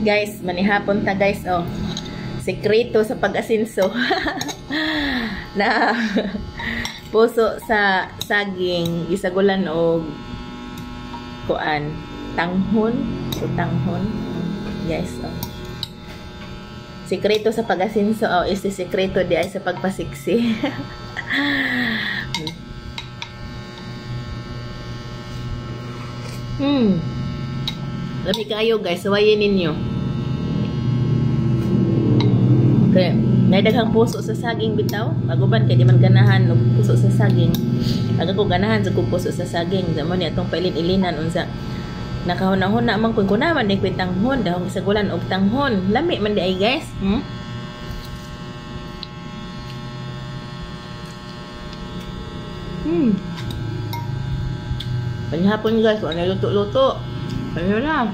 Guys, manihapon ta guys, oh. Sekreto sa pag-asinso. Na puso sa saging isagulan og kuan, tanghon, so tanghon. Guys, oh. Sekreto sa pag-asinso, oh, is the sekreto di ay sa pagpasiksi. Lami kayo guys, sawayin ninyo. Okay, naidaghang puso sa saging bitaw. Aguban kay di man ganahan og puso sa saging. Aga ko ganahan sa puso sa saging. Damo ni atong pailin-ilinan unsa. Nakahunahon na man kun kunaman di kwit tanghon, dahong isagulan og tanghon. Lami man di ay guys. Panihapon guys, ano luto-luto. Ano na?